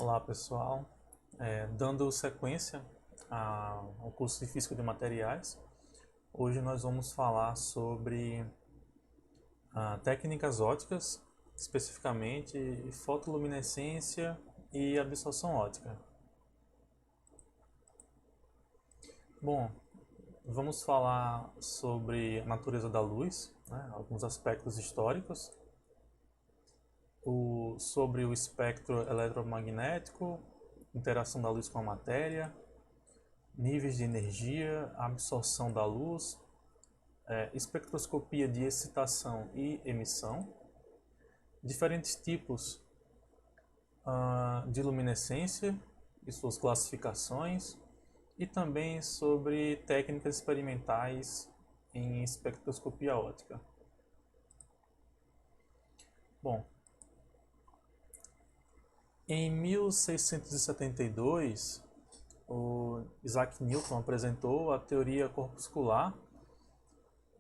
Olá pessoal, dando sequência ao curso de Física de Materiais, hoje nós vamos falar sobre técnicas ópticas, especificamente fotoluminescência e absorção óptica. Bom, vamos falar sobre a natureza da luz, né, alguns aspectos históricos, sobre o espectro eletromagnético, interação da luz com a matéria, níveis de energia, absorção da luz, espectroscopia de excitação e emissão, diferentes tipos de luminescência e suas classificações, e também sobre técnicas experimentais em espectroscopia óptica. Bom, em 1672, o Isaac Newton apresentou a teoria corpuscular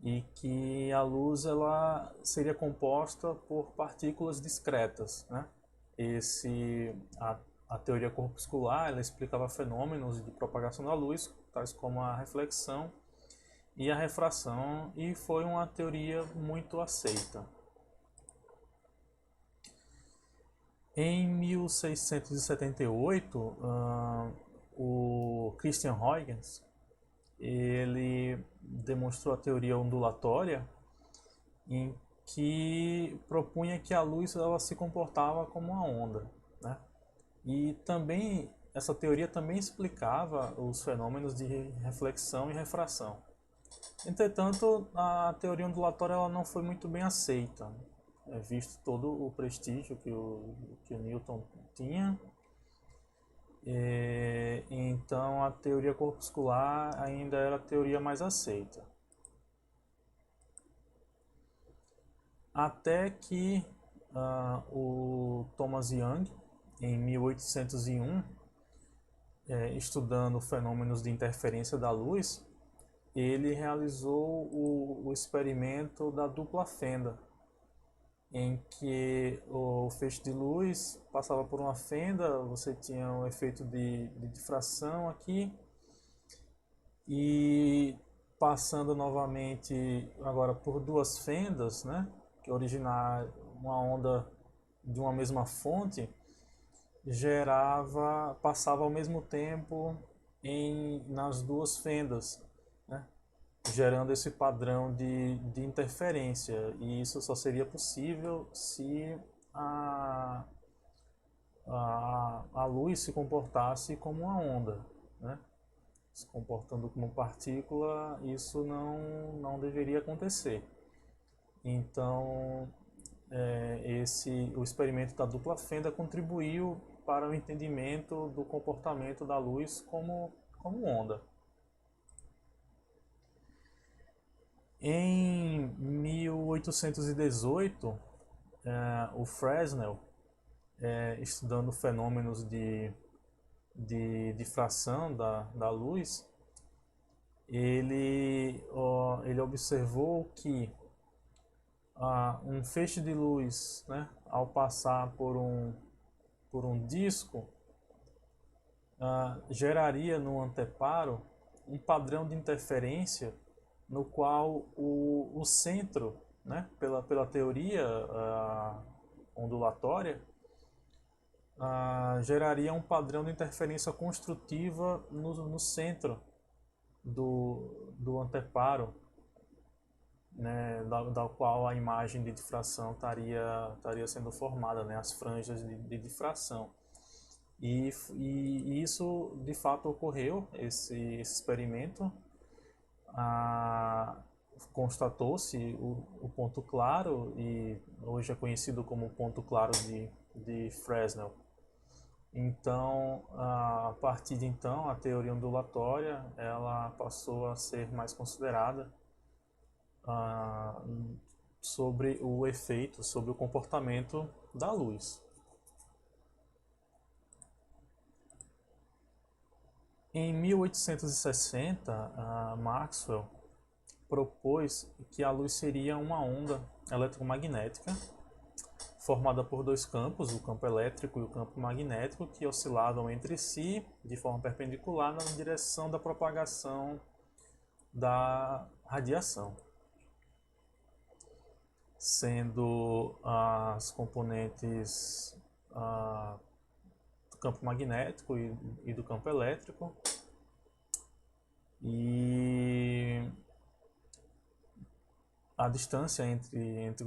e que a luz ela seria composta por partículas discretas, né? A teoria corpuscular ela explicava fenômenos de propagação da luz, tais como a reflexão e a refração, e foi uma teoria muito aceita. Em 1678, o Christian Huygens ele demonstrou a teoria ondulatória, em que propunha que a luz ela se comportava como uma onda, né? E também essa teoria também explicava os fenômenos de reflexão e refração. Entretanto, a teoria ondulatória ela não foi muito bem aceita, visto todo o prestígio que o Newton tinha. Então a teoria corpuscular ainda era a teoria mais aceita. Até que o Thomas Young, em 1801, estudando fenômenos de interferência da luz, ele realizou o experimento da dupla fenda, em que o feixe de luz passava por uma fenda, você tinha um efeito de difração aqui, e passando novamente agora por duas fendas, né, que originar uma onda de uma mesma fonte, passava ao mesmo tempo nas duas fendas, né, gerando esse padrão de interferência, e isso só seria possível se a luz se comportasse como uma onda, né? Se comportando como partícula, isso não deveria acontecer. Então, o experimento da dupla fenda contribuiu para o entendimento do comportamento da luz como onda. Em 1818, o Fresnel, estudando fenômenos de difração da luz, ele observou que um feixe de luz, né, ao passar por um disco, geraria no anteparo um padrão de interferência no qual o centro, né, pela teoria ondulatória, geraria um padrão de interferência construtiva no centro do anteparo, né, da qual a imagem de difração estaria sendo formada, né, as franjas de difração. E isso de fato ocorreu, esse experimento. Constatou-se o ponto claro, e hoje é conhecido como ponto claro de Fresnel. Então, a partir de então, a teoria ondulatória ela passou a ser mais considerada sobre o efeito, sobre o comportamento da luz. Em 1860, Maxwell propôs que a luz seria uma onda eletromagnética formada por dois campos, o campo elétrico e o campo magnético, que oscilavam entre si de forma perpendicular na direção da propagação da radiação, sendo as componentes do campo magnético e do campo elétrico, e a distância entre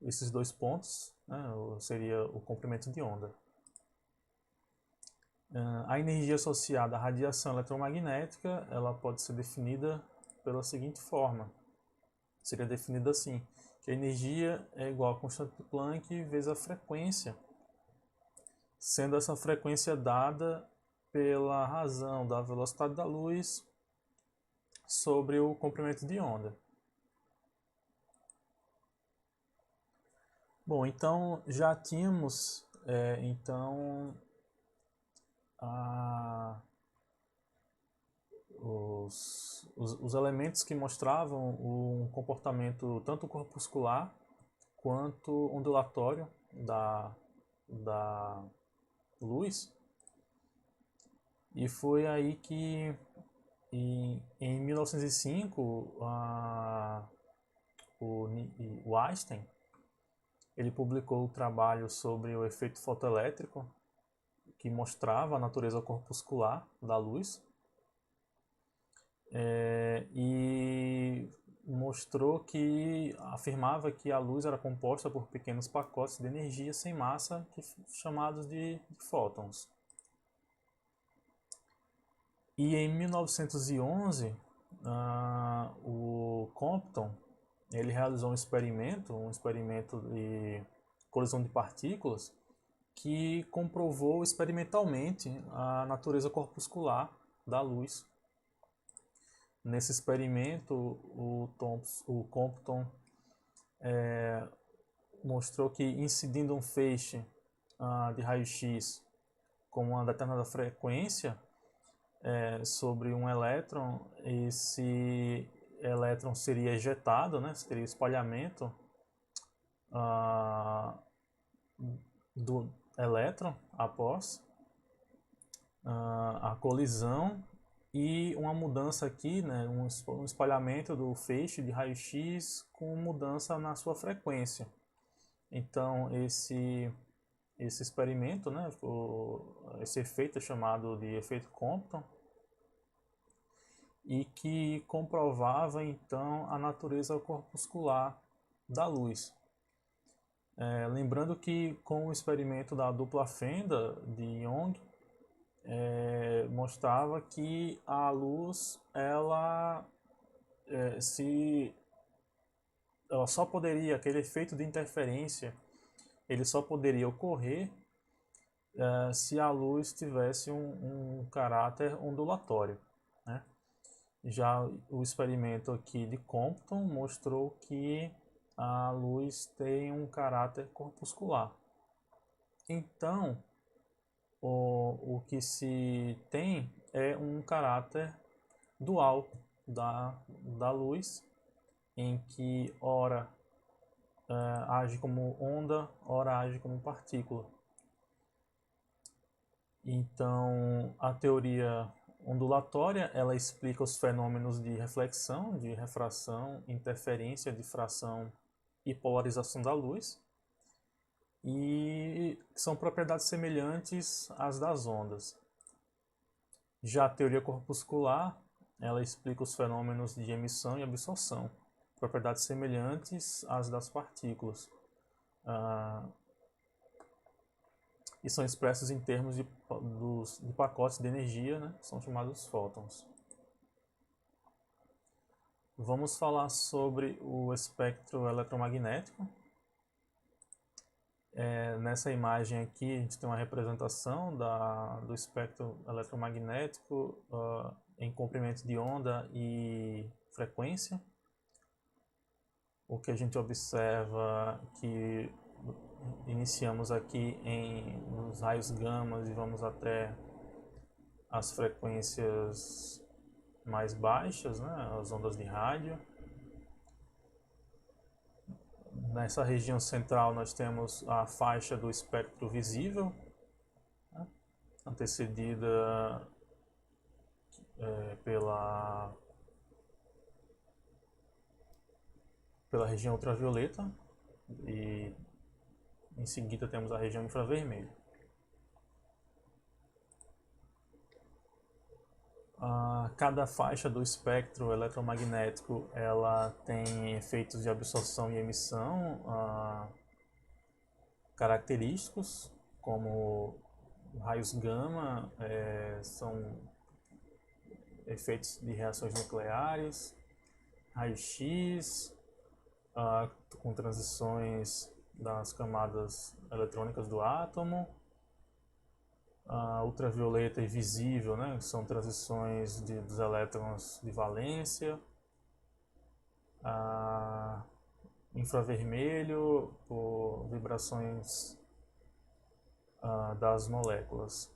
esses dois pontos, né, seria o comprimento de onda. A energia associada à radiação eletromagnética, ela pode ser definida pela seguinte forma. Seria definida assim, que a energia é igual à constante de Planck vezes a frequência, sendo essa frequência dada pela razão da velocidade da luz sobre o comprimento de onda. Bom, então já tínhamos os elementos que mostravam um comportamento tanto corpuscular quanto ondulatório da luz. E foi aí que em 1905 o Einstein ele publicou o trabalho sobre o efeito fotoelétrico, que mostrava a natureza corpuscular da luz, e mostrou que afirmava que a luz era composta por pequenos pacotes de energia sem massa, chamados de fótons. E em 1911, o Compton ele realizou um experimento de colisão de partículas, que comprovou experimentalmente a natureza corpuscular da luz. Nesse experimento, o Compton mostrou que, incidindo um feixe de raio-x com uma determinada frequência sobre um elétron, esse elétron seria ejetado, né? Seria o espalhamento do elétron após a colisão, e uma mudança aqui, né, um espalhamento do feixe de raio-x com mudança na sua frequência. Então esse experimento, né, esse efeito é chamado de efeito Compton, e que comprovava então a natureza corpuscular da luz. Lembrando que com o experimento da dupla fenda de Young, mostrava que a luz ela só poderia, aquele efeito de interferência, ele só poderia ocorrer se a luz tivesse um caráter ondulatório, né? Já o experimento aqui de Compton mostrou que a luz tem um caráter corpuscular. Então, o que se tem é um caráter dual da luz, em que ora age como onda, ora age como partícula. Então, a teoria ondulatória, ela explica os fenômenos de reflexão, de refração, interferência, difração e polarização da luz, e são propriedades semelhantes às das ondas. Já a teoria corpuscular, ela explica os fenômenos de emissão e absorção, propriedades semelhantes às das partículas, e são expressos em termos de pacotes de energia, né, que são chamados fótons. Vamos falar sobre o espectro eletromagnético. Nessa imagem aqui a gente tem uma representação do espectro eletromagnético em comprimento de onda e frequência. O que a gente observa que iniciamos aqui nos raios gama e vamos até as frequências mais baixas, né, as ondas de rádio. Nessa região central nós temos a faixa do espectro visível, né, antecedida pela região ultravioleta, e em seguida temos a região infravermelha. Cada faixa do espectro eletromagnético ela tem efeitos de absorção e emissão característicos, como raios gama, são efeitos de reações nucleares, raio-x, com transições das camadas eletrônicas do átomo, ultravioleta e visível, né, que são transições dos elétrons de valência, infravermelho por vibrações das moléculas.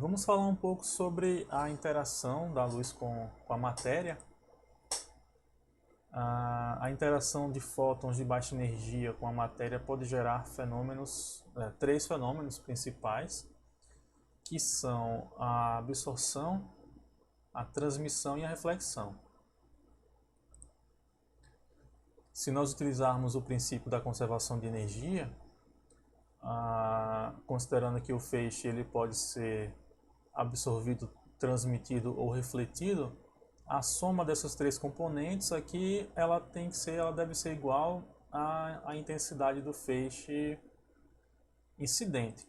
Vamos falar um pouco sobre a interação da luz com a matéria. A interação de fótons de baixa energia com a matéria pode gerar três fenômenos principais, que são a absorção, a transmissão e a reflexão. Se nós utilizarmos o princípio da conservação de energia, considerando que o feixe ele pode ser absorvido, transmitido ou refletido, a soma dessas três componentes aqui ela deve ser igual à intensidade do feixe incidente.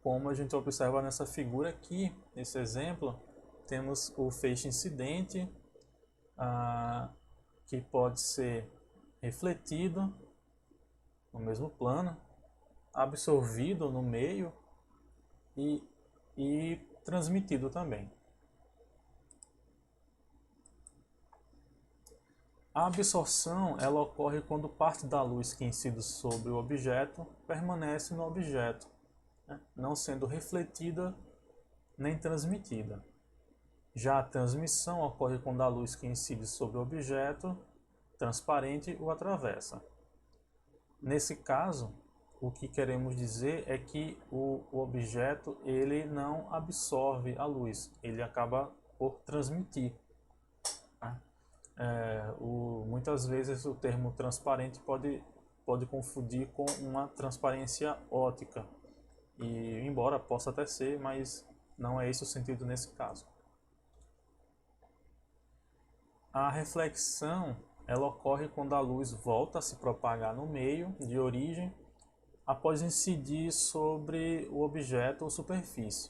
Como a gente observa nessa figura aqui, nesse exemplo, temos o feixe incidente, que pode ser refletido no mesmo plano, absorvido no meio e transmitido também. A absorção ela ocorre quando parte da luz que incide sobre o objeto permanece no objeto, né, não sendo refletida nem transmitida. Já a transmissão ocorre quando a luz que incide sobre o objeto transparente o atravessa. Nesse caso, o que queremos dizer é que o objeto ele não absorve a luz, ele acaba por transmitir. Muitas vezes o termo transparente pode confundir com uma transparência óptica, e embora possa até ser, mas não é esse o sentido nesse caso. A reflexão ela ocorre quando a luz volta a se propagar no meio de origem após incidir sobre o objeto ou superfície.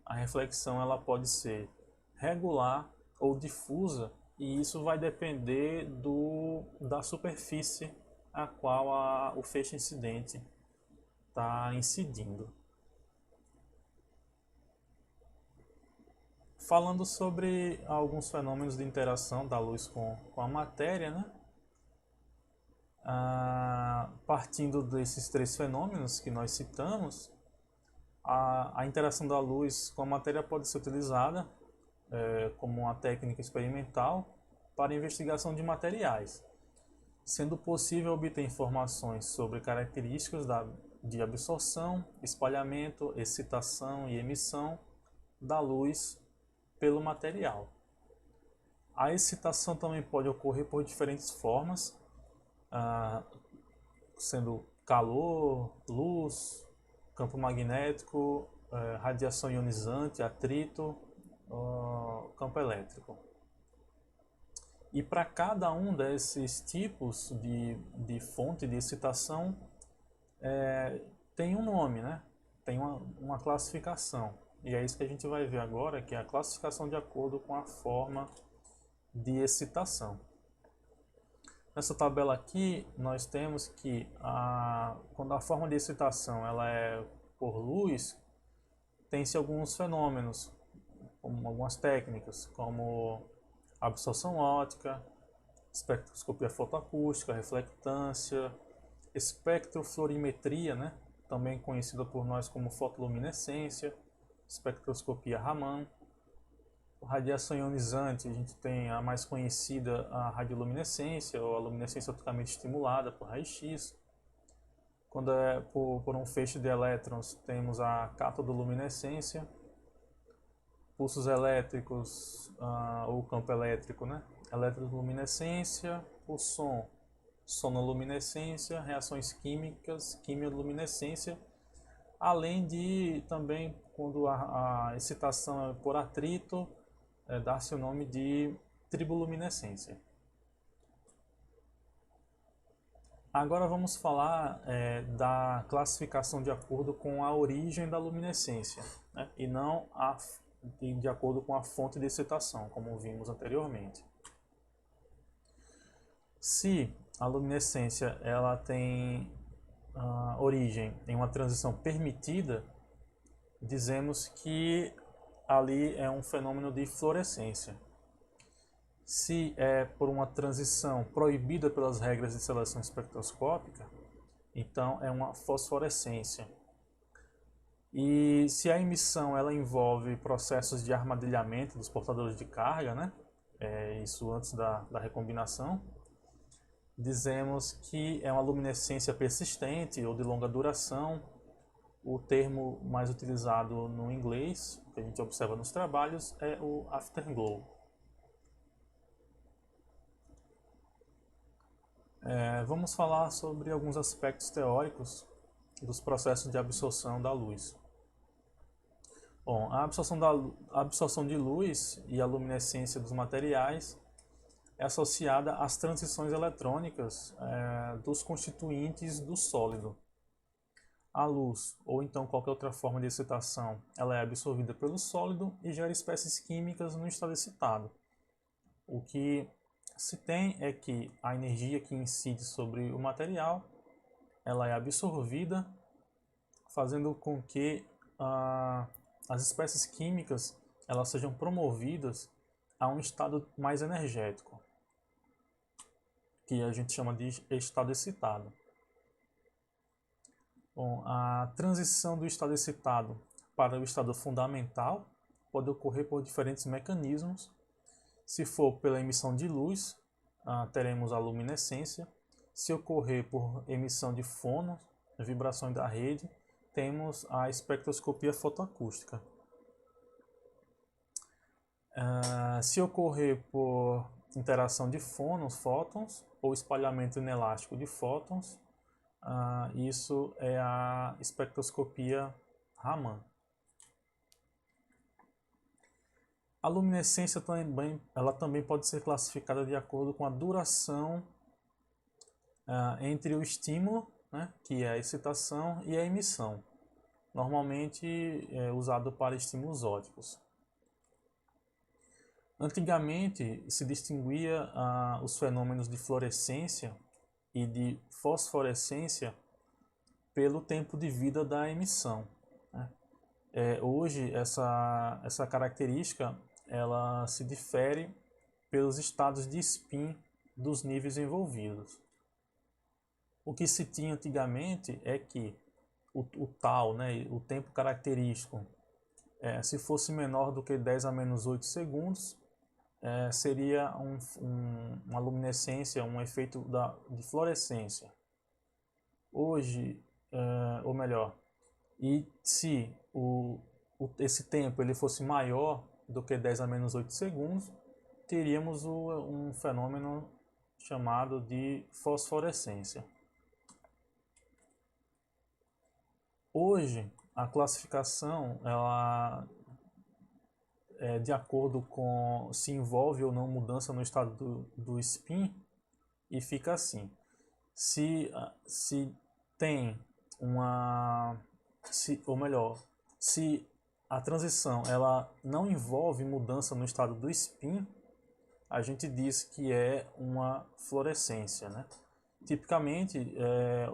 A reflexão ela pode ser regular ou difusa, e isso vai depender da superfície a qual o feixe incidente está incidindo. Falando sobre alguns fenômenos de interação da luz com a matéria, né? Partindo desses três fenômenos que nós citamos, a interação da luz com a matéria pode ser utilizada como uma técnica experimental para investigação de materiais, sendo possível obter informações sobre características de absorção, espalhamento, excitação e emissão da luz pelo material. A excitação também pode ocorrer por diferentes formas, sendo calor, luz, campo magnético, radiação ionizante, atrito, campo elétrico. E para cada um desses tipos de fonte de excitação tem um nome, né? Tem uma classificação. E é isso que a gente vai ver agora, que é a classificação de acordo com a forma de excitação. Nessa tabela aqui, nós temos que quando a forma de excitação ela é por luz, tem-se alguns fenômenos, como algumas técnicas, como absorção óptica, espectroscopia fotoacústica, reflectância, espectrofluorimetria, né? Também conhecida por nós como fotoluminescência, espectroscopia Raman, radiação ionizante, a gente tem a mais conhecida, a radioluminescência, ou a luminescência opticamente estimulada por raio-x. Quando é por um feixe de elétrons, temos a catodoluminescência. Pulsos elétricos, ou campo elétrico, né? Eletroluminescência, o som, sonoluminescência, reações químicas, quimioluminescência, além de também, quando a excitação é por atrito, dar-se o nome de triboluminescência. Agora vamos falar da classificação de acordo com a origem da luminescência, né? E não de acordo com a fonte de excitação, como vimos anteriormente. Se a luminescência ela tem origem em uma transição permitida, dizemos que ali é um fenômeno de fluorescência. Se é por uma transição proibida pelas regras de seleção espectroscópica, então é uma fosforescência. E se a emissão ela envolve processos de armadilhamento dos portadores de carga, né? Isso antes da recombinação, dizemos que é uma luminescência persistente ou de longa duração. O termo mais utilizado no inglês, que a gente observa nos trabalhos, é o afterglow. Vamos falar sobre alguns aspectos teóricos dos processos de absorção da luz. Bom, a absorção de luz e a luminescência dos materiais é associada às transições eletrônicas dos constituintes do sólido. A luz, ou então qualquer outra forma de excitação, ela é absorvida pelo sólido e gera espécies químicas no estado excitado. O que se tem é que a energia que incide sobre o material, ela é absorvida, fazendo com que as espécies químicas elas sejam promovidas a um estado mais energético, que a gente chama de estado excitado. Bom, a transição do estado excitado para o estado fundamental pode ocorrer por diferentes mecanismos. Se for pela emissão de luz, teremos a luminescência. Se ocorrer por emissão de fônons, vibrações da rede, temos a espectroscopia fotoacústica. Se ocorrer por interação de fótons, ou espalhamento inelástico de fótons, isso é a espectroscopia Raman. A luminescência também pode ser classificada de acordo com a duração entre o estímulo, né, que é a excitação, e a emissão. Normalmente é usado para estímulos ópticos. Antigamente se distinguia os fenômenos de fluorescência e de fosforescência pelo tempo de vida da emissão, né? Hoje essa característica ela se difere pelos estados de spin dos níveis envolvidos. O que se tinha antigamente é que o tal, né, o tempo característico, se fosse menor do que 10 a menos 8 segundos, seria uma luminescência, um efeito de fluorescência. Hoje, ou melhor, e se esse tempo ele fosse maior do que 10 a menos 8 segundos, teríamos um fenômeno chamado de fosforescência. Hoje, a classificação ela é de acordo com se envolve ou não mudança no estado do spin, e fica assim: se tem se a transição ela não envolve mudança no estado do spin, a gente diz que é uma fluorescência, né? Tipicamente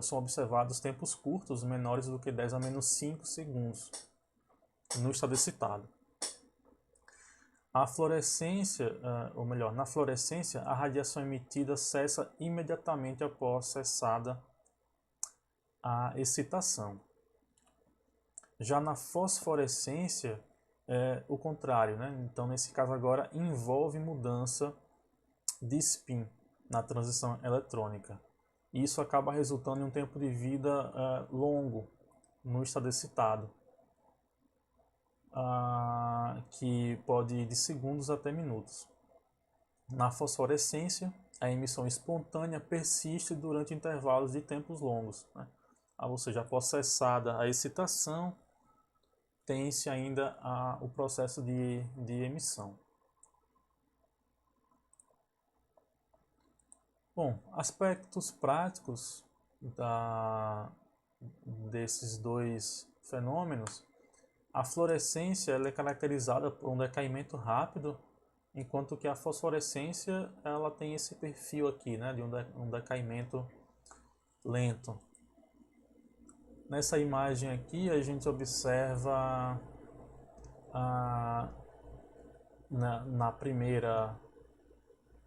são observados tempos curtos, menores do que 10 a menos 5 segundos no estado excitado. A fluorescência, ou melhor, na fluorescência, a radiação emitida cessa imediatamente após cessada a excitação. Já na fosforescência, é o contrário, né? Então, nesse caso agora, envolve mudança de spin na transição eletrônica. Isso acaba resultando em um tempo de vida longo no estado excitado, que pode ir de segundos até minutos. Na fosforescência, a emissão espontânea persiste durante intervalos de tempos longos, né? Ou seja, após cessada a excitação, tem-se ainda o processo de emissão. Bom, aspectos práticos desses dois fenômenos. A fluorescência ela é caracterizada por um decaimento rápido, enquanto que a fosforescência ela tem esse perfil aqui, né, de um decaimento lento. Nessa imagem aqui a gente observa na primeira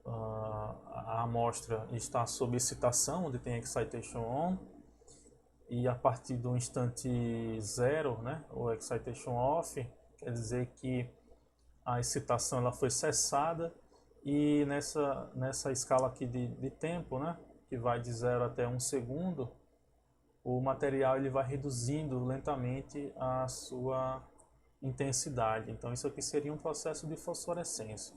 a amostra está sob excitação, onde tem excitation on, e a partir do instante zero, né, ou excitation off, quer dizer que a excitação ela foi cessada, e nessa escala aqui de tempo, né, que vai de 0 até 1 segundo, o material ele vai reduzindo lentamente a sua intensidade. Então isso aqui seria um processo de fosforescência.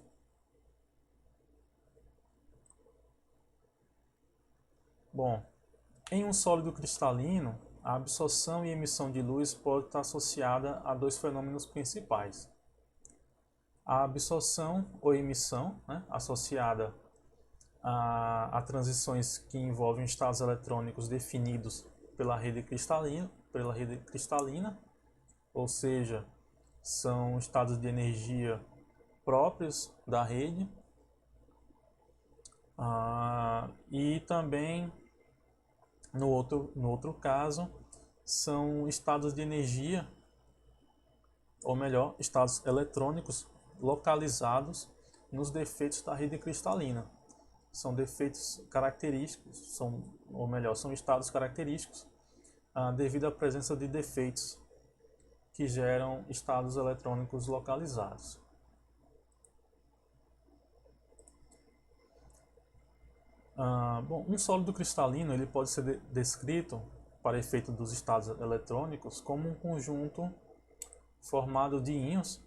Bom, em um sólido cristalino, a absorção e emissão de luz pode estar associada a dois fenômenos principais. A absorção ou emissão, né, associada a transições que envolvem estados eletrônicos definidos pela rede cristalina, ou seja, são estados de energia próprios da rede, e também no outro caso são estados de energia, ou melhor, estados eletrônicos localizados nos defeitos da rede cristalina. São defeitos característicos, são estados característicos devido à presença de defeitos que geram estados eletrônicos localizados. Bom, um sólido cristalino ele pode ser descrito, para efeito dos estados eletrônicos, como um conjunto formado de íons,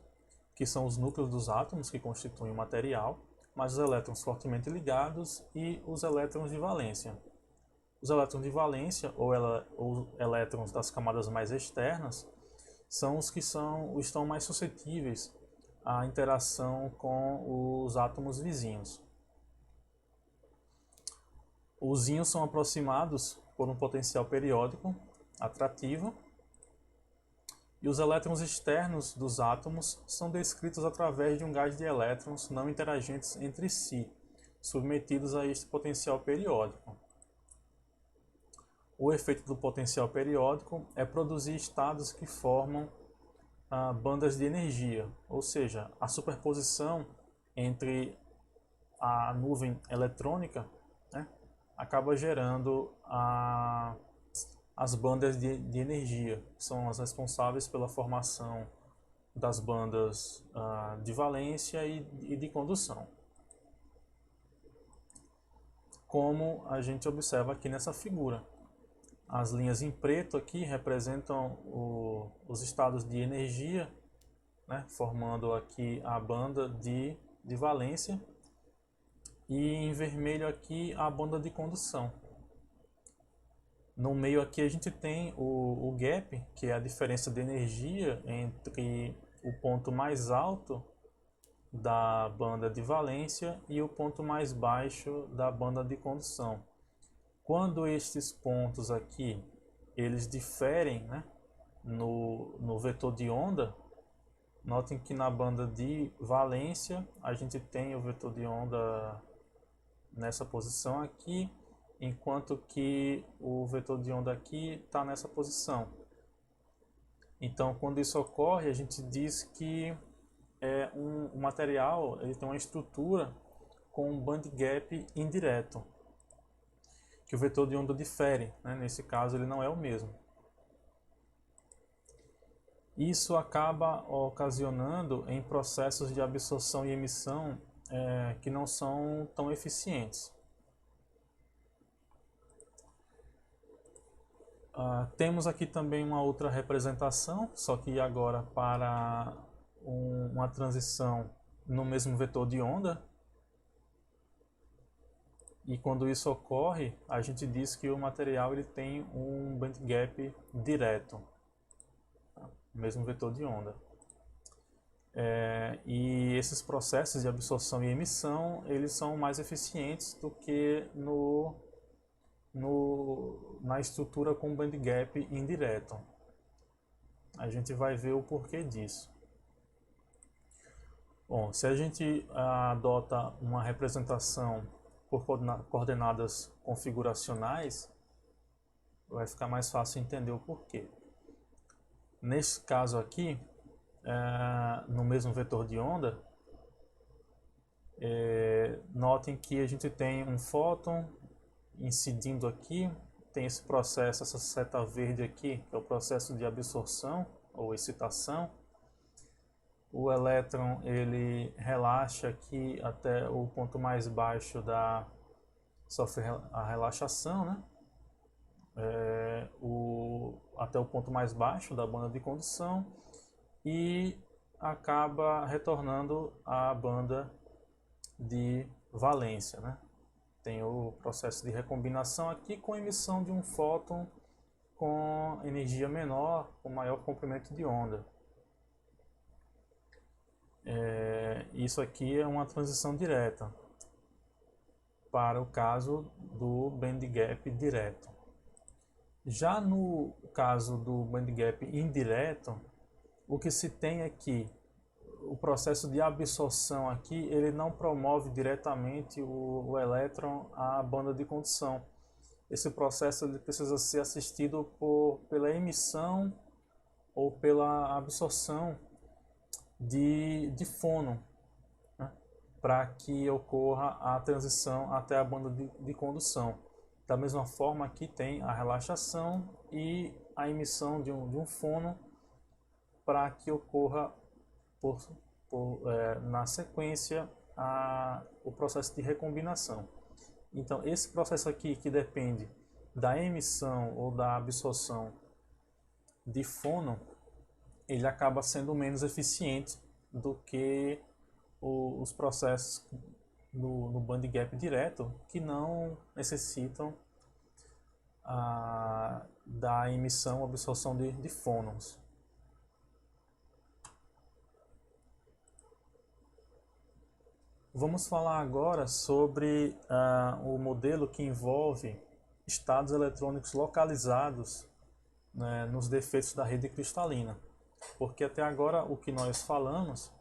que são os núcleos dos átomos que constituem o material, mais os elétrons fortemente ligados e os elétrons de valência. Os elétrons de valência, ou elétrons das camadas mais externas, são os que estão mais suscetíveis à interação com os átomos vizinhos. Os íons são aproximados por um potencial periódico atrativo, e os elétrons externos dos átomos são descritos através de um gás de elétrons não interagentes entre si, submetidos a este potencial periódico. O efeito do potencial periódico é produzir estados que formam bandas de energia, ou seja, a superposição entre a nuvem eletrônica, né, acaba gerando as bandas de energia, que são as responsáveis pela formação das bandas de valência e de condução. Como a gente observa aqui nessa figura. As linhas em preto aqui representam os estados de energia, né, formando aqui a banda de valência, e em vermelho aqui a banda de condução. No meio aqui a gente tem o gap, que é a diferença de energia entre o ponto mais alto da banda de valência e o ponto mais baixo da banda de condução. Quando estes pontos aqui eles diferem, né, no vetor de onda, notem que na banda de valência a gente tem o vetor de onda nessa posição aqui, enquanto que o vetor de onda aqui está nessa posição. Então, quando isso ocorre, a gente diz que um material ele tem uma estrutura com um band gap indireto, que o vetor de onda difere, né? Nesse caso ele não é o mesmo. Isso acaba ocasionando em processos de absorção e emissão que não são tão eficientes. Temos aqui também uma outra representação, só que agora para uma transição no mesmo vetor de onda. E quando isso ocorre, a gente diz que o material ele tem um band gap direto, tá? Mesmo vetor de onda. E esses processos de absorção e emissão, eles são mais eficientes do que na estrutura com band gap indireto. A gente vai ver o porquê disso. Bom, se a gente adota uma representação por coordenadas configuracionais, vai ficar mais fácil entender o porquê. Nesse caso aqui, no mesmo vetor de onda, notem que a gente tem um fóton incidindo aqui, tem esse processo, essa seta verde aqui, que é o processo de absorção ou excitação. O elétron ele relaxa aqui até o ponto mais baixo sofre a relaxação, né? Até o ponto mais baixo da banda de condução e acaba retornando à banda de valência, né? Tem o processo de recombinação aqui com emissão de um fóton com energia menor, com maior comprimento de onda. Isso aqui é uma transição direta para o caso do band gap direto. Já no caso do band gap indireto, o que se tem é que o processo de absorção aqui ele não promove diretamente o elétron à banda de condução. Esse processo ele precisa ser assistido pela emissão ou pela absorção de fônon, né, para que ocorra a transição até a banda de condução. Da mesma forma, aqui tem a relaxação e a emissão de um fônon para que ocorra na sequência o processo de recombinação. Então, esse processo aqui que depende da emissão ou da absorção de fônon, ele acaba sendo menos eficiente do que os processos no band gap direto, que não necessitam da emissão ou absorção de fônons. Vamos falar agora sobre o modelo que envolve estados eletrônicos localizados, né, nos defeitos da rede cristalina. Porque até agora o que nós falamos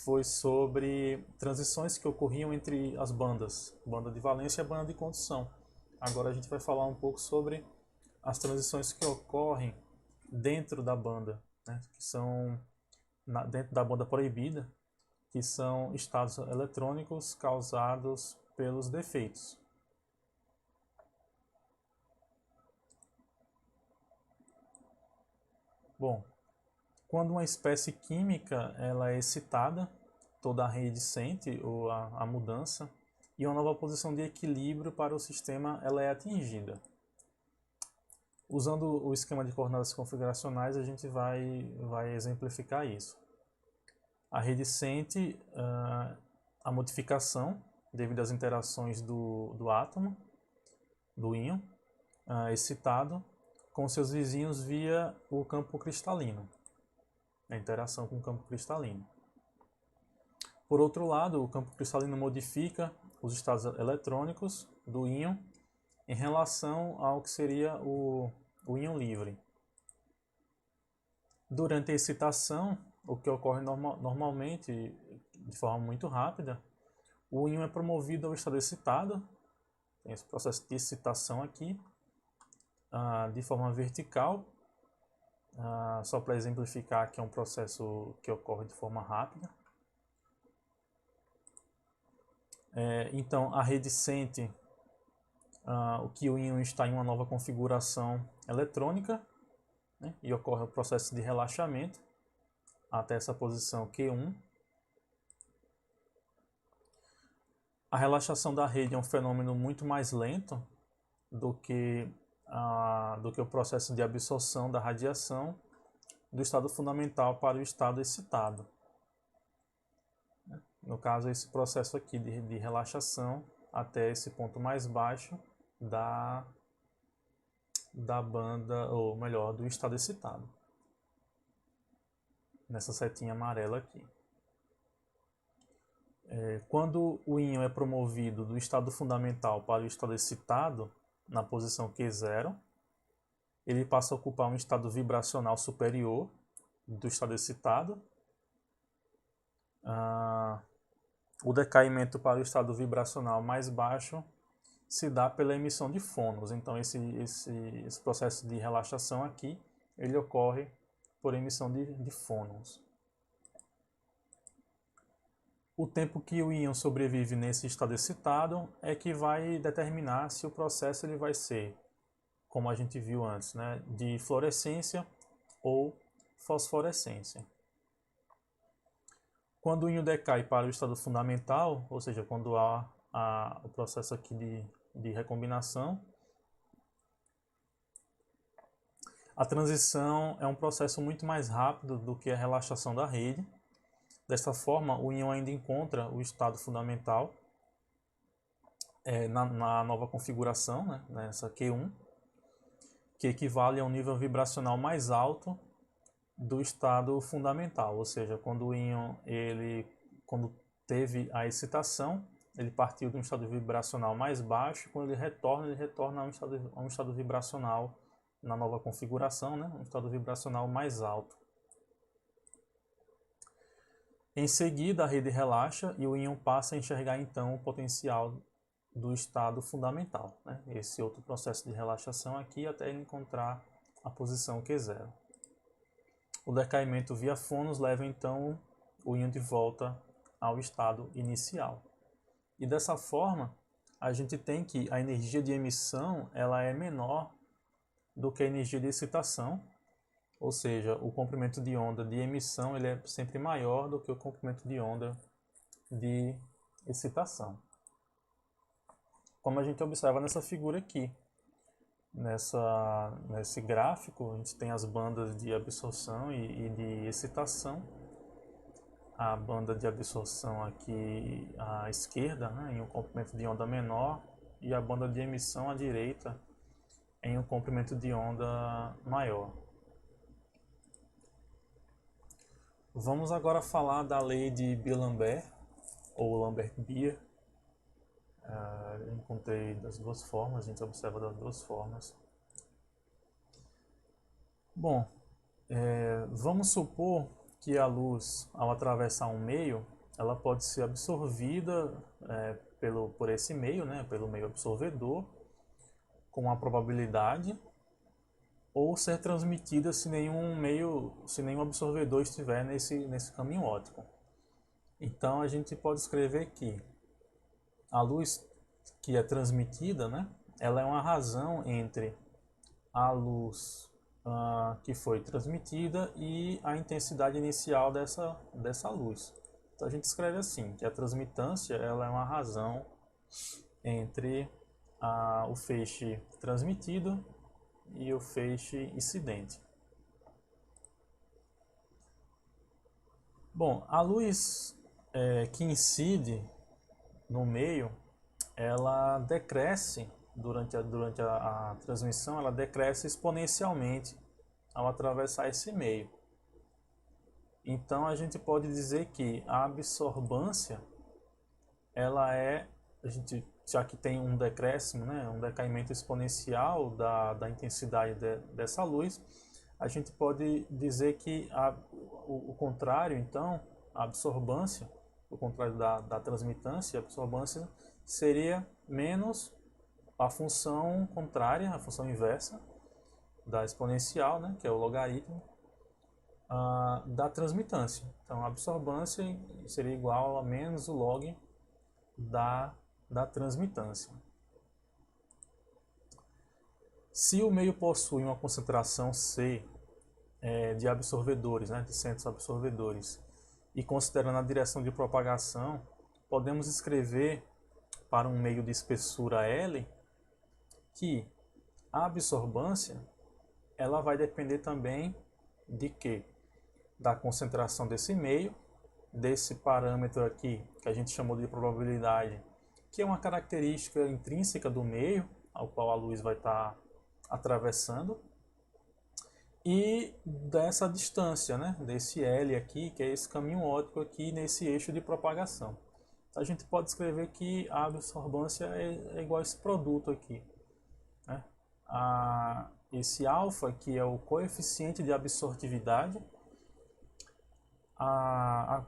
foi sobre transições que ocorriam entre as bandas, banda de valência e a banda de condução. Agora a gente vai falar um pouco sobre as transições que ocorrem dentro da banda, né, que são dentro da banda proibida, que são estados eletrônicos causados pelos defeitos. Bom, quando uma espécie química ela é excitada, toda a rede sente a mudança e uma nova posição de equilíbrio para o sistema ela é atingida. Usando o esquema de coordenadas configuracionais, a gente vai exemplificar isso. A rede sente a modificação devido às interações do átomo, do íon, excitado com seus vizinhos via o campo cristalino, a interação com o campo cristalino. Por outro lado, o campo cristalino modifica os estados eletrônicos do íon em relação ao que seria o íon livre. Durante a excitação, o que ocorre normalmente, de forma muito rápida, o íon é promovido ao estado excitado, tem esse processo de excitação aqui, de forma vertical, só para exemplificar que é um processo que ocorre de forma rápida. Então a rede sente que o íon está em uma nova configuração eletrônica né? E ocorre o processo de relaxamento até essa posição Q1. A relaxação da rede é um fenômeno muito mais lento do que o processo de absorção da radiação do estado fundamental para o estado excitado. No caso, esse processo aqui de relaxação até esse ponto mais baixo da banda, ou melhor, do estado excitado. Nessa setinha amarela aqui. Quando o íon é promovido do estado fundamental para o estado excitado, na posição Q0, ele passa a ocupar um estado vibracional superior do estado excitado. O decaimento para o estado vibracional mais baixo se dá pela emissão de fônons. Então esse processo de relaxação aqui, ele ocorre por emissão de fônons. O tempo que o íon sobrevive nesse estado excitado é que vai determinar se o processo ele vai ser, como a gente viu antes, né, de fluorescência ou fosforescência. Quando o íon decai para o estado fundamental, ou seja, quando há o processo aqui de recombinação, a transição é um processo muito mais rápido do que a relaxação da rede. Desta forma, o íon ainda encontra o estado fundamental na nova configuração, né, nessa Q1, que equivale a um nível vibracional mais alto do estado fundamental, ou seja, quando o íon quando teve a excitação, ele partiu de um estado vibracional mais baixo, quando ele retorna a um estado vibracional na nova configuração, né, um estado vibracional mais alto. Em seguida, a rede relaxa e o íon passa a enxergar então o potencial do estado fundamental, né? Esse outro processo de relaxação aqui até ele encontrar a posição Q0. O decaimento via fônons leva então o íon de volta ao estado inicial. E dessa forma, a gente tem que a energia de emissão ela é menor do que a energia de excitação, ou seja, o comprimento de onda de emissão ele é sempre maior do que o comprimento de onda de excitação. Como a gente observa nessa figura aqui. Nesse gráfico, a gente tem as bandas de absorção e de excitação. A banda de absorção aqui à esquerda, né, em um comprimento de onda menor, e a banda de emissão à direita em um comprimento de onda maior. Vamos agora falar da lei de Beer-Lambert, ou Lambert-Beer. Eu encontrei das duas formas, a gente observa das duas formas. Bom, vamos supor que a luz, ao atravessar um meio, ela pode ser absorvida por esse meio, né, pelo meio absorvedor, com uma probabilidade, ou ser transmitida se nenhum absorvedor estiver nesse caminho óptico. Então a gente pode escrever que a luz que é transmitida, né, ela é uma razão entre a luz que foi transmitida e a intensidade inicial dessa luz. Então a gente escreve assim, que a transmitância ela é uma razão entre o feixe transmitido e o feixe incidente. Bom, a luz que incide no meio, ela decresce durante a transmissão, ela decresce exponencialmente ao atravessar esse meio. Então a gente pode dizer que a absorbância, ela já que tem um decréscimo, né, um decaimento exponencial da intensidade dessa luz, a gente pode dizer que o contrário, então, a absorbância, o contrário da transmitância, a absorbância seria menos a função contrária, a função inversa da exponencial, né, que é o logaritmo, da transmitância. Então, a absorbância seria igual a menos o log da transmitância. Se o meio possui uma concentração C de absorvedores, né, de centros absorvedores, e considerando a direção de propagação, podemos escrever para um meio de espessura L que a absorbância ela vai depender também de quê? Da concentração desse meio, desse parâmetro aqui que a gente chamou de probabilidade, que é uma característica intrínseca do meio ao qual a luz vai estar atravessando, e dessa distância, né, desse L aqui, que é esse caminho óptico aqui nesse eixo de propagação. A gente pode escrever que a absorbância é igual a esse produto aqui, né? Esse alfa, que é o coeficiente de absortividade, a,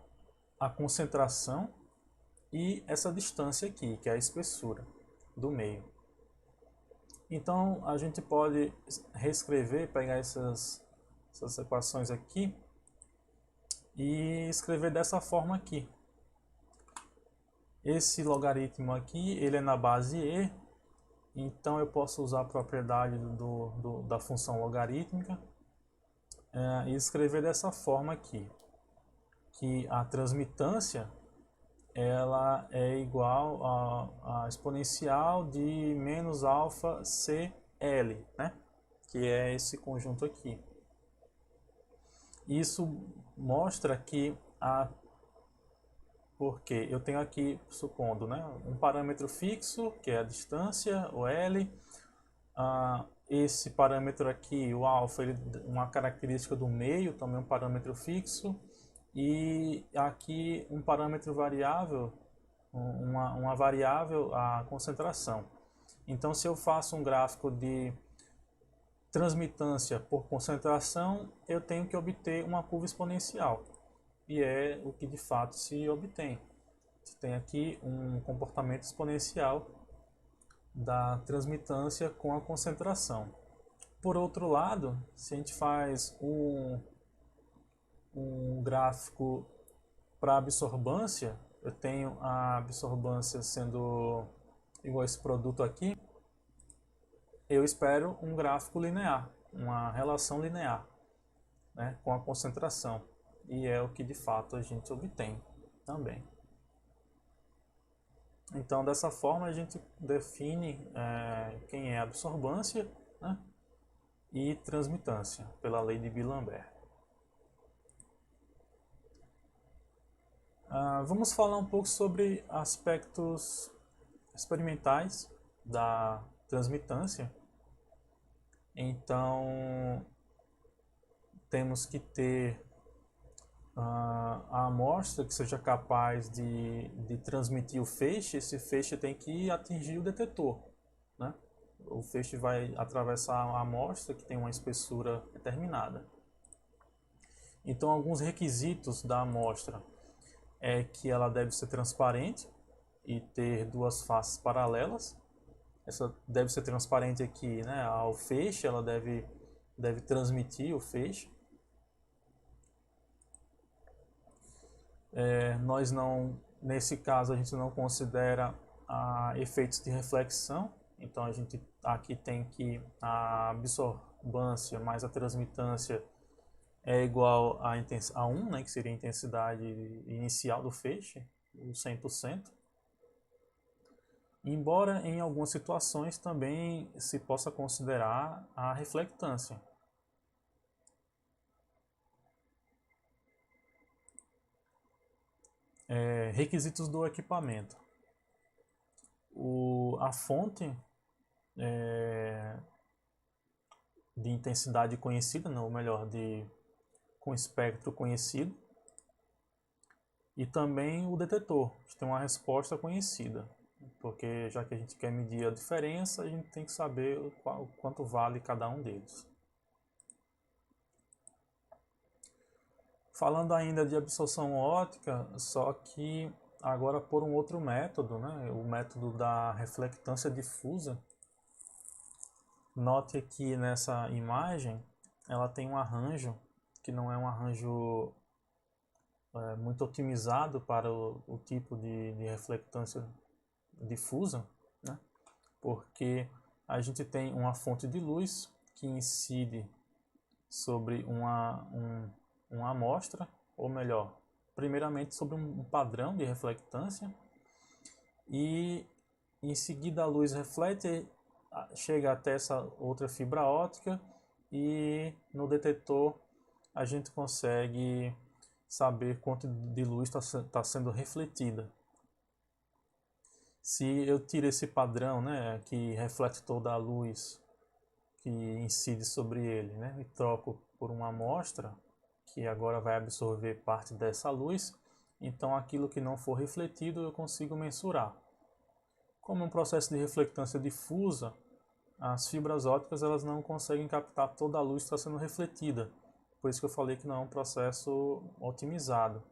a concentração e essa distância aqui, que é a espessura do meio. Então a gente pode reescrever, pegar essas equações aqui e escrever dessa forma aqui. Esse logaritmo aqui, ele é na base e, então eu posso usar a propriedade da função logarítmica e escrever dessa forma aqui, que a transmitância ela é igual a exponencial de menos alfa CL, né? Que é esse conjunto aqui. Isso mostra que porque eu tenho aqui, supondo, né, um parâmetro fixo, que é a distância, o L. Esse parâmetro aqui, o alfa, ele, uma característica do meio, também um parâmetro fixo. E aqui um parâmetro variável, uma variável, a concentração. Então, se eu faço um gráfico de transmitância por concentração, eu tenho que obter uma curva exponencial. E é o que de fato se obtém. Você tem aqui um comportamento exponencial da transmitância com a concentração. Por outro lado, se a gente faz um gráfico para absorbância, eu tenho a absorbância sendo igual a esse produto aqui, eu espero um gráfico linear, uma relação linear, né, com a concentração. E é o que de fato a gente obtém também. Então, dessa forma, a gente define quem é absorbância, né, e transmitância, pela lei de D'Alembert. Vamos falar um pouco sobre aspectos experimentais da transmitância. Então, temos que ter a amostra que seja capaz de transmitir o feixe. Esse feixe tem que atingir o detetor, né? O feixe vai atravessar a amostra que tem uma espessura determinada. Então, alguns requisitos da amostra é que ela deve ser transparente e ter duas faces paralelas. Essa deve ser transparente aqui, né, ao feixe, ela deve transmitir o feixe. Nós não, nesse caso, a gente não considera efeitos de reflexão. Então a gente aqui tem que a absorbância mais a transmitância é igual a 1, né, que seria a intensidade inicial do feixe, o 100%. Embora em algumas situações também se possa considerar a reflectância. Requisitos do equipamento. A fonte de intensidade conhecida, não, ou melhor, com espectro conhecido, e também o detetor, que tem uma resposta conhecida, porque já que a gente quer medir a diferença, a gente tem que saber quanto vale cada um deles. Falando ainda de absorção óptica, só que agora por um outro método, né? O método da reflectância difusa. Note aqui nessa imagem, ela tem um arranjo que não é um arranjo muito otimizado para o tipo de reflectância difusa, né? Porque a gente tem uma fonte de luz que incide sobre uma amostra, ou melhor, primeiramente sobre um padrão de reflectância, e em seguida a luz reflete, chega até essa outra fibra óptica, e no detetor a gente consegue saber quanto de luz está sendo refletida. Se eu tiro esse padrão, né, que reflete toda a luz que incide sobre ele, né, e troco por uma amostra que agora vai absorver parte dessa luz, então aquilo que não for refletido eu consigo mensurar. Como é um processo de reflectância difusa, as fibras ópticas elas não conseguem captar toda a luz que está sendo refletida. Por isso que eu falei que não é um processo otimizado.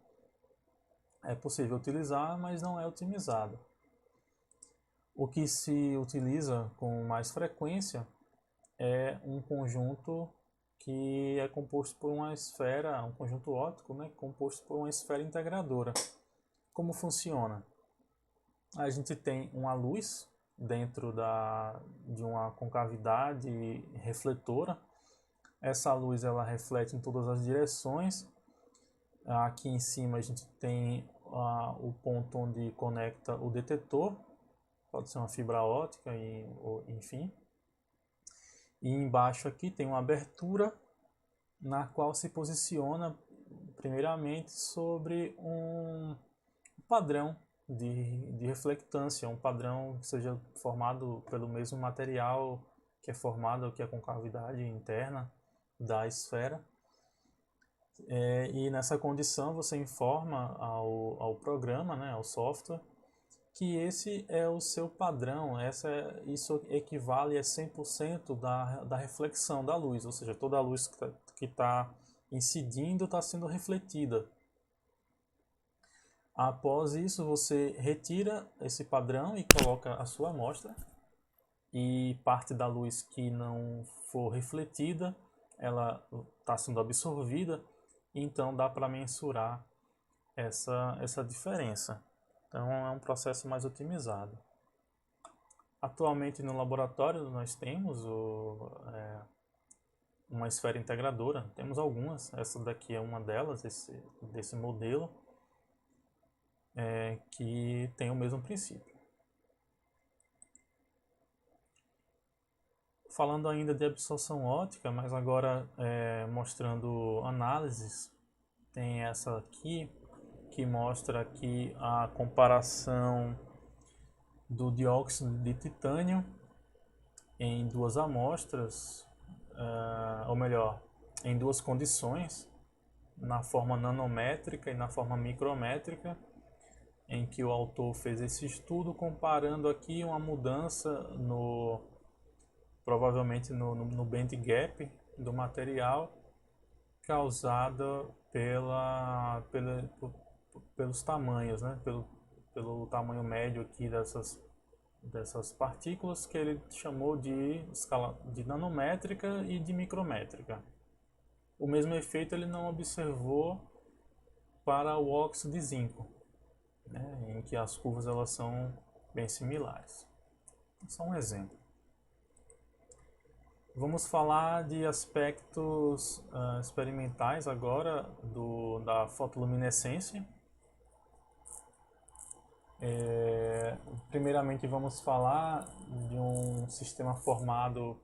É possível utilizar, mas não é otimizado. O que se utiliza com mais frequência é um conjunto que é composto por uma esfera, um conjunto óptico, né, composto por uma esfera integradora. Como funciona? A gente tem uma luz dentro de uma concavidade refletora. Essa luz ela reflete em todas as direções. Aqui em cima a gente tem o ponto onde conecta o detetor, pode ser uma fibra óptica, enfim. E embaixo aqui tem uma abertura na qual se posiciona primeiramente sobre um padrão de reflectância, um padrão que seja formado pelo mesmo material que é formado, que é a concavidade interna da esfera. E nessa condição você informa ao programa, né, ao software, que esse é o seu padrão, isso equivale a 100% da reflexão da luz, ou seja, toda a luz que está incidindo está sendo refletida. Após isso, você retira esse padrão e coloca a sua amostra, e parte da luz que não for refletida, ela está sendo absorvida, então dá para mensurar essa diferença. Então é um processo mais otimizado. Atualmente no laboratório nós temos uma esfera integradora, temos algumas, essa daqui é uma delas, desse modelo, que tem o mesmo princípio. Falando ainda de absorção óptica, mas agora mostrando análises, tem essa aqui que mostra aqui a comparação do dióxido de titânio em duas amostras, ou melhor, em duas condições, na forma nanométrica e na forma micrométrica, em que o autor fez esse estudo comparando aqui uma mudança provavelmente no band gap do material causada pelos tamanhos, né? pelo tamanho médio aqui dessas partículas, que ele chamou de escala de nanométrica e de micrométrica. O mesmo efeito ele não observou para o óxido de zinco, né? Em que as curvas elas são bem similares. Só um exemplo. Vamos falar de aspectos experimentais agora da fotoluminescência. Primeiramente vamos falar de um sistema formado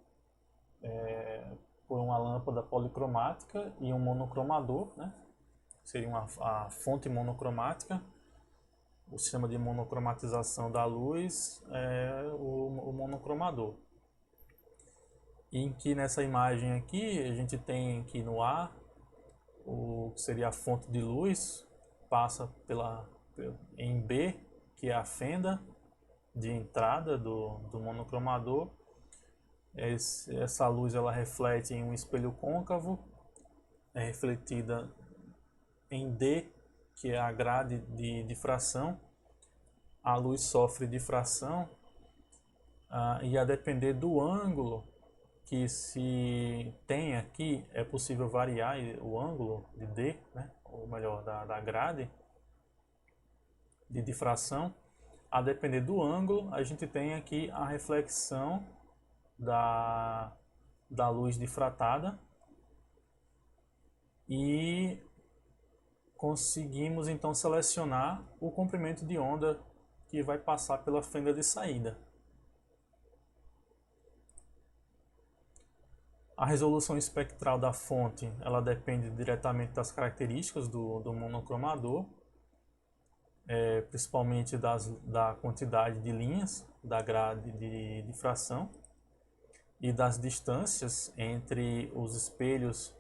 por uma lâmpada policromática e um monocromador, né? Seria a fonte monocromática. O sistema de monocromatização da luz é o monocromador. Em que nessa imagem aqui a gente tem aqui no A o que seria a fonte de luz, passa em B, que é a fenda de entrada do monocromador. Essa luz ela reflete em um espelho côncavo, é refletida em D, que é a grade de difração. A luz sofre difração e a depender do ângulo que se tem aqui, é possível variar o ângulo de D, né? Ou melhor, da grade de difração. A depender do ângulo, a gente tem aqui a reflexão da luz difratada, e conseguimos então selecionar o comprimento de onda que vai passar pela fenda de saída. A resolução espectral da fonte ela depende diretamente das características do monocromador, principalmente da quantidade de linhas da grade de difração e das distâncias entre os espelhos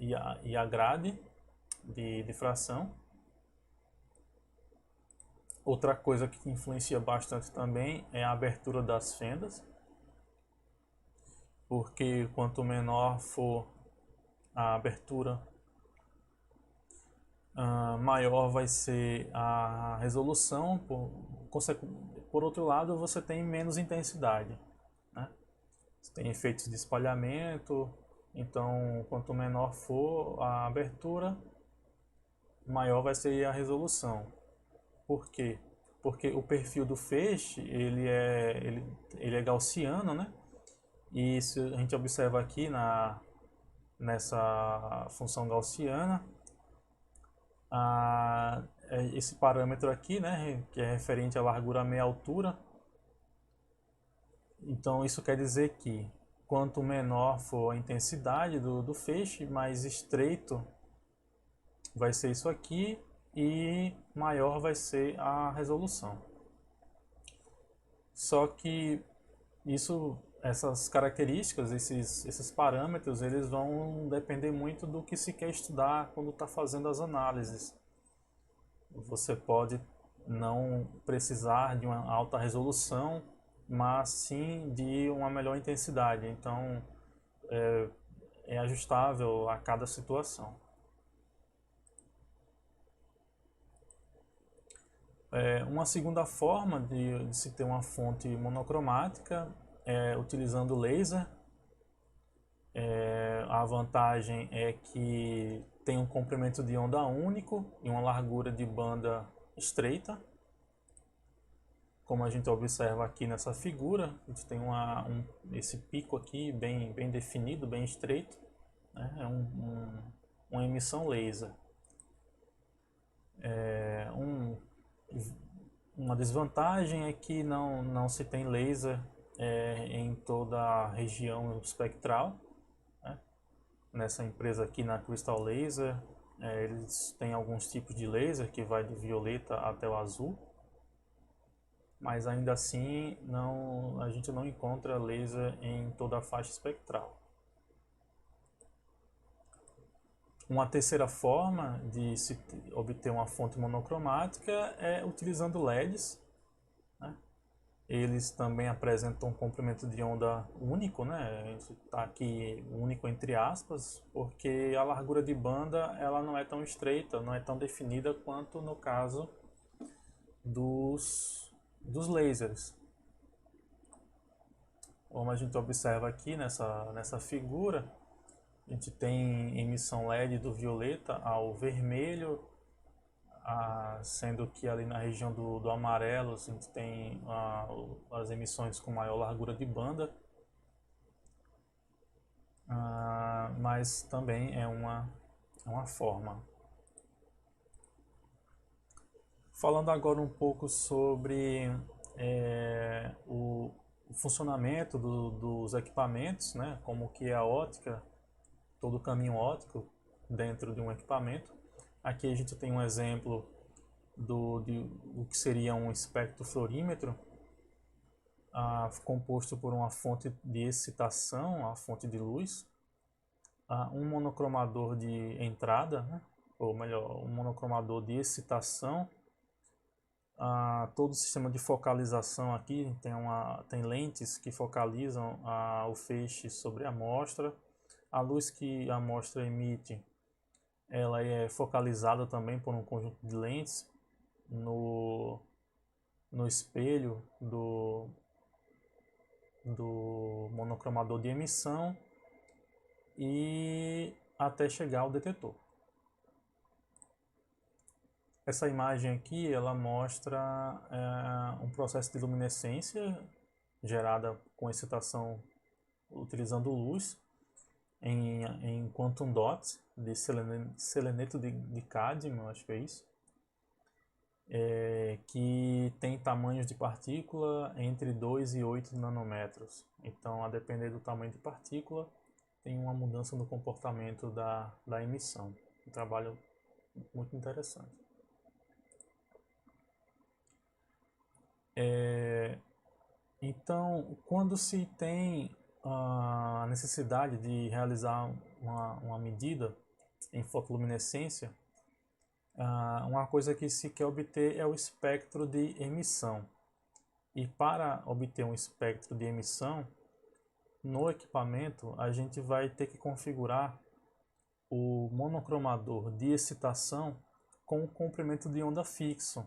e a grade de difração. Outra coisa que influencia bastante também é a abertura das fendas, porque quanto menor for a abertura, maior vai ser a resolução. Por outro lado, você tem menos intensidade, né? Você tem efeitos de espalhamento, então quanto menor for a abertura, maior vai ser a resolução. Por quê? Porque o perfil do feixe ele é gaussiano, né? E se a gente observa aqui nessa função gaussiana, esse parâmetro aqui, né, que é referente à largura meia altura, então isso quer dizer que quanto menor for a intensidade do feixe, mais estreito vai ser isso aqui e maior vai ser a resolução. Só que essas características, esses parâmetros, eles vão depender muito do que se quer estudar quando está fazendo as análises. Você pode não precisar de uma alta resolução, mas sim de uma melhor intensidade. Então, é ajustável a cada situação. Uma segunda forma de se ter uma fonte monocromática é utilizando laser. A vantagem é que tem um comprimento de onda único e uma largura de banda estreita. Como a gente observa aqui nessa figura, a gente tem esse pico aqui bem definido, bem estreito, né? É uma emissão laser. Uma desvantagem é que não se tem laser em toda a região espectral, né? Nessa empresa aqui, na Crystal Laser, eles têm alguns tipos de laser que vai do violeta até o azul, mas ainda assim a gente não encontra laser em toda a faixa espectral. Uma terceira forma de se obter uma fonte monocromática é utilizando LEDs, né? Eles também apresentam um comprimento de onda único, né? Está aqui único entre aspas, porque a largura de banda ela não é tão estreita, não é tão definida quanto no caso dos lasers. Como a gente observa aqui nessa figura, a gente tem emissão LED do violeta ao vermelho, sendo que ali na região do amarelo a gente tem as emissões com maior largura de banda, mas também é uma forma. Falando agora um pouco sobre o funcionamento dos equipamentos, né, como que é a ótica, todo o caminho óptico dentro de um equipamento. Aqui a gente tem um exemplo do que seria um espectrofluorímetro, composto por uma fonte de excitação, a fonte de luz, um monocromador de entrada, né, ou melhor, um monocromador de excitação, todo o sistema de focalização aqui, tem lentes que focalizam o feixe sobre a amostra, a luz que a amostra emite, ela é focalizada também por um conjunto de lentes no espelho do monocromador de emissão e até chegar ao detetor. Essa imagem aqui ela mostra um processo de luminescência gerada com excitação utilizando luz. em quantum dots de seleneto de cádmio, acho que é isso, que tem tamanhos de partícula entre 2 e 8 nanômetros. Então, a depender do tamanho de partícula, tem uma mudança no comportamento da emissão. Um trabalho muito interessante. Então, quando se tem a necessidade de realizar uma medida em fotoluminescência, uma coisa que se quer obter é o espectro de emissão. E para obter um espectro de emissão, no equipamento a gente vai ter que configurar o monocromador de excitação com o comprimento de onda fixo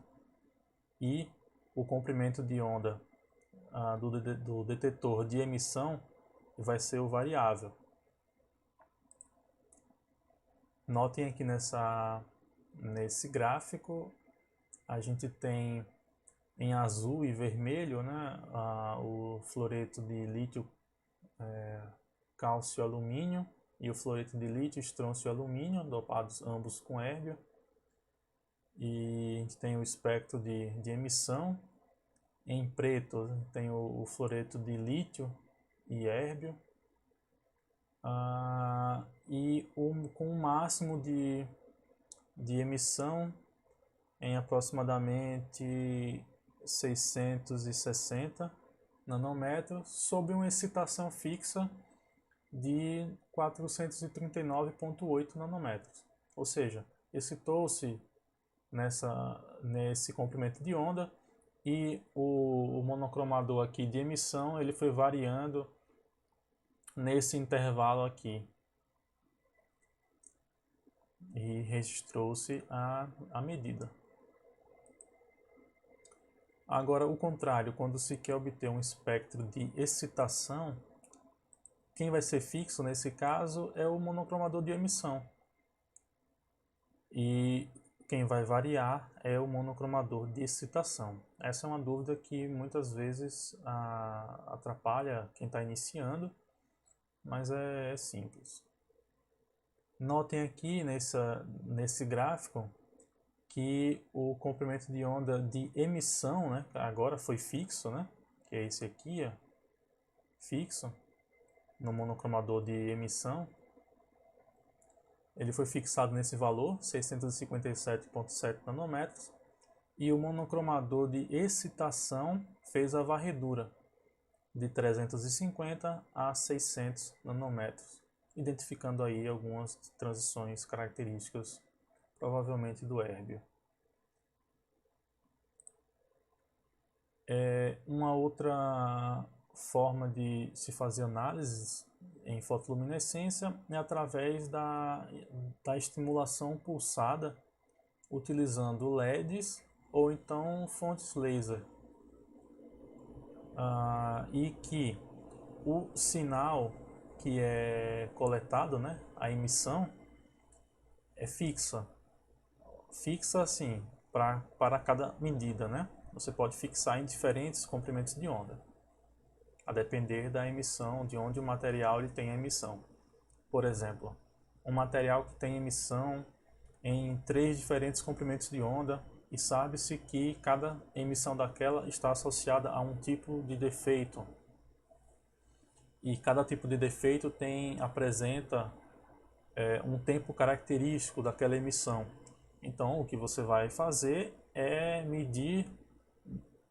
e o comprimento de onda do detetor de emissão vai ser o variável. Notem aqui nesse gráfico, a gente tem em azul e vermelho, né, o fluoreto de lítio, cálcio e alumínio, e o fluoreto de lítio, estrôncio e alumínio, dopados ambos com érbio. E a gente tem o espectro de emissão. Em preto tem o fluoreto de lítio e érbio. Com um máximo de emissão em aproximadamente 660 nanômetros, sob uma excitação fixa de 439,8 nanômetros. Ou seja, excitou-se nesse comprimento de onda e o monocromador aqui de emissão ele foi variando nesse intervalo aqui e registrou-se a medida. Agora, o contrário, quando se quer obter um espectro de excitação, quem vai ser fixo nesse caso é o monocromador de emissão. E quem vai variar é o monocromador de excitação. Essa é uma dúvida que muitas vezes atrapalha quem está iniciando, mas é simples. Notem aqui nesse gráfico que o comprimento de onda de emissão, né, agora foi fixo, né, que é esse aqui, ó, fixo, no monocromador de emissão, ele foi fixado nesse valor, 657,7 nanômetros, e o monocromador de excitação fez a varredura de 350 a 600 nanômetros, identificando aí algumas transições características, provavelmente do érbio. Uma outra forma de se fazer análises em fotoluminescência é através da estimulação pulsada utilizando LEDs ou então fontes laser, e que o sinal que é coletado, né, a emissão, é fixa assim, para cada medida, né? Você pode fixar em diferentes comprimentos de onda, a depender da emissão, de onde o material ele tem a emissão. Por exemplo, um material que tem emissão em 3 diferentes comprimentos de onda, e sabe-se que cada emissão daquela está associada a um tipo de defeito. E cada tipo de defeito apresenta um tempo característico daquela emissão. Então, o que você vai fazer é medir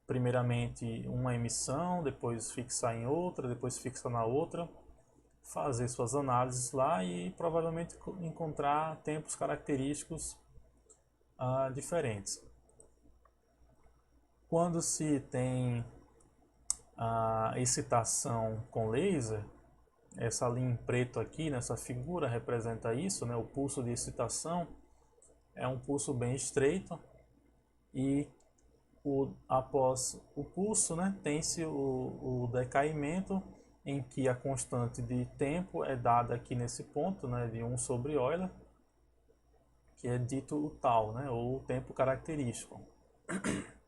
primeiramente uma emissão, depois fixar em outra, depois fixar na outra, fazer suas análises lá e provavelmente encontrar tempos característicos diferentes. Quando se tem a excitação com laser, essa linha em preto aqui nessa figura representa isso, né? O pulso de excitação é um pulso bem estreito e após o pulso, né, tem-se o decaimento, em que a constante de tempo é dada aqui nesse ponto, né, de 1 sobre Euler, que é dito o tau, né, ou o tempo característico,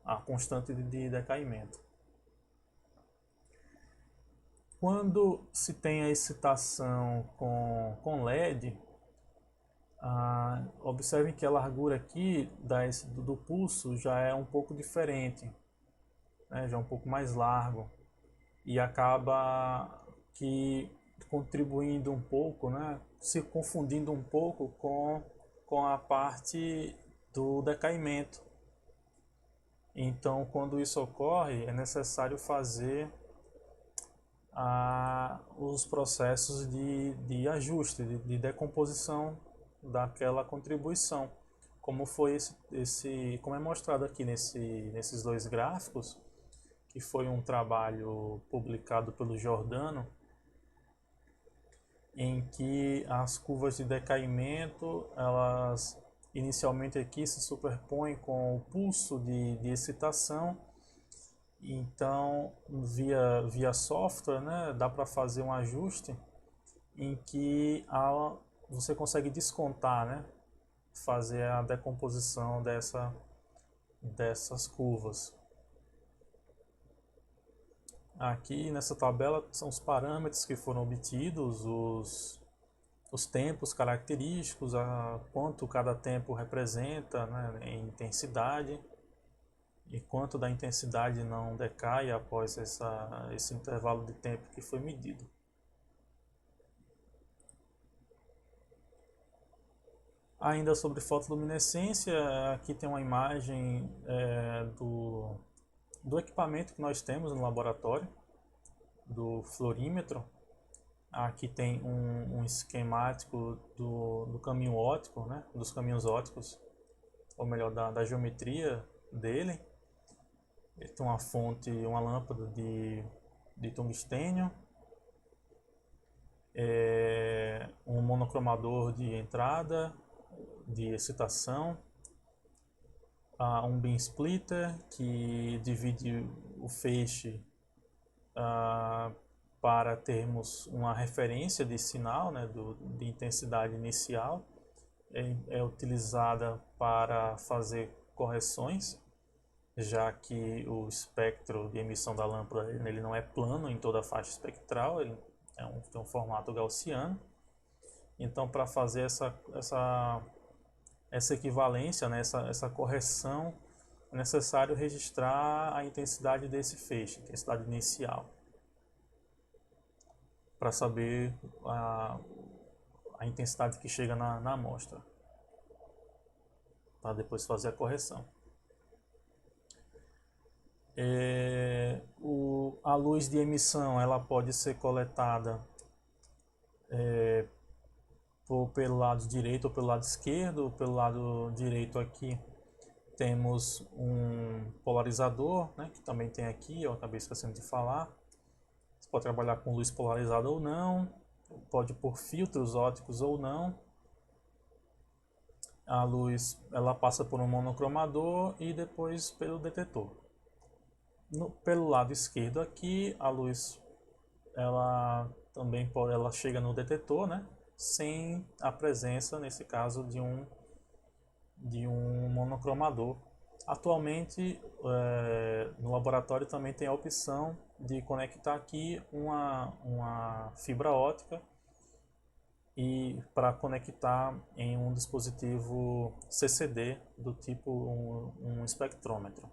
a constante de decaimento. Quando se tem a excitação com LED, observem que a largura aqui do pulso já é um pouco diferente, né? Já é um pouco mais largo e acaba que contribuindo um pouco, né? Se confundindo um pouco com a parte do decaimento. Então, quando isso ocorre, é necessário fazer os processos de ajuste, de decomposição daquela contribuição. Como foi como é mostrado aqui nesses dois gráficos, que foi um trabalho publicado pelo Giordano, em que as curvas de decaimento, elas inicialmente aqui se superpõem com o pulso de excitação. Então, via software, né, dá para fazer um ajuste em que você consegue descontar, né, fazer a decomposição dessas curvas. Aqui nessa tabela são os parâmetros que foram obtidos, os tempos característicos, quanto cada tempo representa, né, em intensidade, e quanto da intensidade não decai após esse intervalo de tempo que foi medido. Ainda sobre fotoluminescência, aqui tem uma imagem do equipamento que nós temos no laboratório, do fluorímetro. Aqui tem um esquemático do caminho óptico, né, dos caminhos ópticos, ou melhor, da geometria dele. Ele tem uma fonte, uma lâmpada de tungstênio, um monocromador de entrada, de excitação, um beam splitter que divide o feixe para termos uma referência de sinal, né, de intensidade inicial. É utilizada para fazer correções, já que o espectro de emissão da lâmpada ele não é plano em toda a faixa espectral, ele tem um formato gaussiano. Então, para fazer essa equivalência, né, essa correção, é necessário registrar a intensidade desse feixe, intensidade inicial, para saber a intensidade que chega na amostra, para depois fazer a correção. A luz de emissão ela pode ser coletada pelo lado direito ou pelo lado esquerdo. Pelo lado direito aqui temos um polarizador, né, que também tem aqui, eu acabei esquecendo de falar. Você pode trabalhar com luz polarizada ou não, pode pôr filtros ópticos ou não. A luz ela passa por um monocromador e depois pelo detetor. Pelo lado esquerdo aqui, a luz ela chega no detetor, né, sem a presença, nesse caso, de um monocromador. Atualmente, no laboratório também tem a opção de conectar aqui uma fibra óptica e para conectar em um dispositivo CCD do tipo um espectrômetro.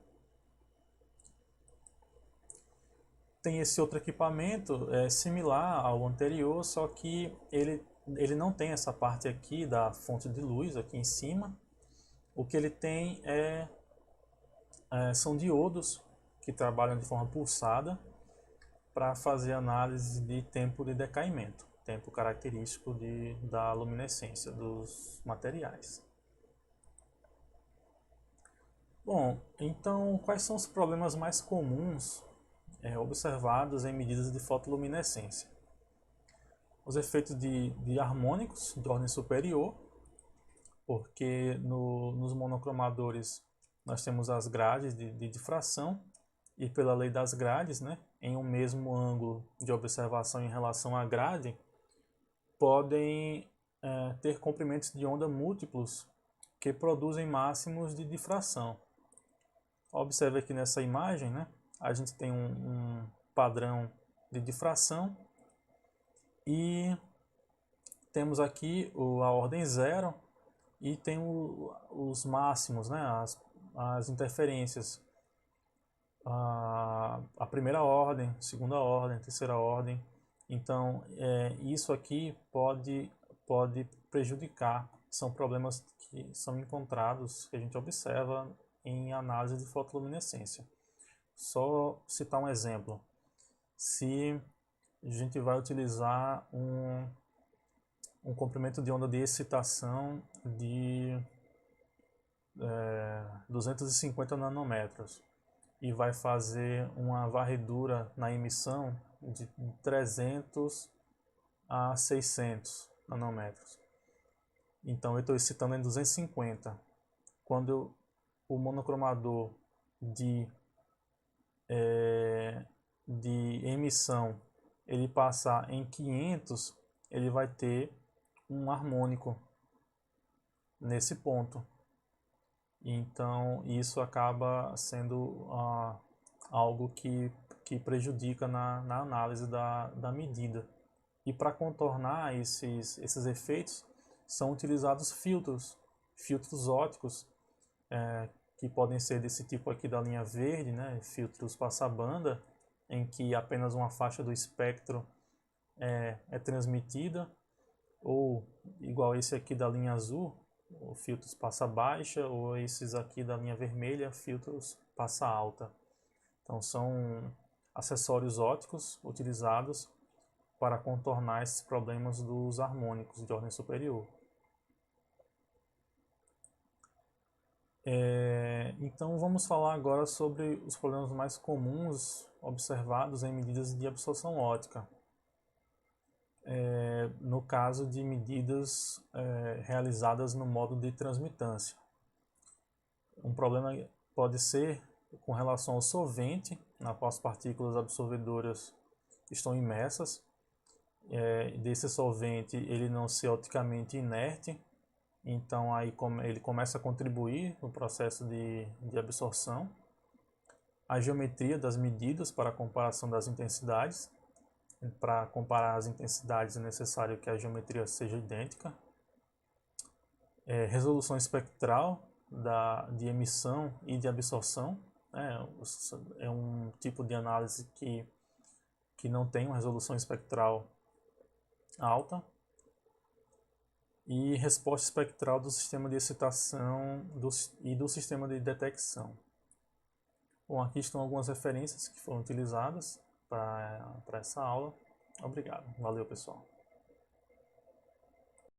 Tem esse outro equipamento similar ao anterior, só que ele não tem essa parte aqui da fonte de luz aqui em cima. O que ele tem são diodos que trabalham de forma pulsada para fazer análise de tempo de decaimento, tempo característico da luminescência dos materiais. Bom, então quais são os problemas mais comuns observados em medidas de fotoluminescência? Os efeitos de harmônicos de ordem superior, porque nos monocromadores nós temos as grades de difração, e pela lei das grades, né, em um mesmo ângulo de observação em relação à grade, podem ter comprimentos de onda múltiplos que produzem máximos de difração. Observe aqui nessa imagem, né, a gente tem um padrão de difração. E temos aqui a ordem 0 e tem os máximos, né? As interferências. A primeira ordem, segunda ordem, terceira ordem. Então, isso aqui pode prejudicar. São problemas que são encontrados, que a gente observa em análise de fotoluminescência. Só citar um exemplo. Se a gente vai utilizar um comprimento de onda de excitação de 250 nanômetros e vai fazer uma varredura na emissão de 300 a 600 nanômetros. Então eu estou excitando em 250. Quando o monocromador de emissão ele passar em 500, ele vai ter um harmônico nesse ponto. Então isso acaba sendo algo que prejudica na análise da medida. E para contornar esses efeitos são utilizados filtros ópticos, que podem ser desse tipo aqui da linha verde, né? Filtros passabanda, em que apenas uma faixa do espectro é transmitida, ou igual esse aqui da linha azul, filtros passa baixa, ou esses aqui da linha vermelha, filtros passa alta. Então são acessórios ópticos utilizados para contornar esses problemas dos harmônicos de ordem superior. Então vamos falar agora sobre os problemas mais comuns observados em medidas de absorção óptica. No caso de medidas realizadas no modo de transmitância. Um problema pode ser com relação ao solvente, na qual as partículas absorvedoras estão imersas. Desse solvente ele não ser opticamente inerte, então aí ele começa a contribuir no processo de absorção. A geometria das medidas para a comparação das intensidades. Para comparar as intensidades é necessário que a geometria seja idêntica. Resolução espectral de emissão e de absorção. É um tipo de análise que não tem uma resolução espectral alta. E resposta espectral do sistema de excitação e do sistema de detecção. Bom, aqui estão algumas referências que foram utilizadas para essa aula. Obrigado. Valeu, pessoal.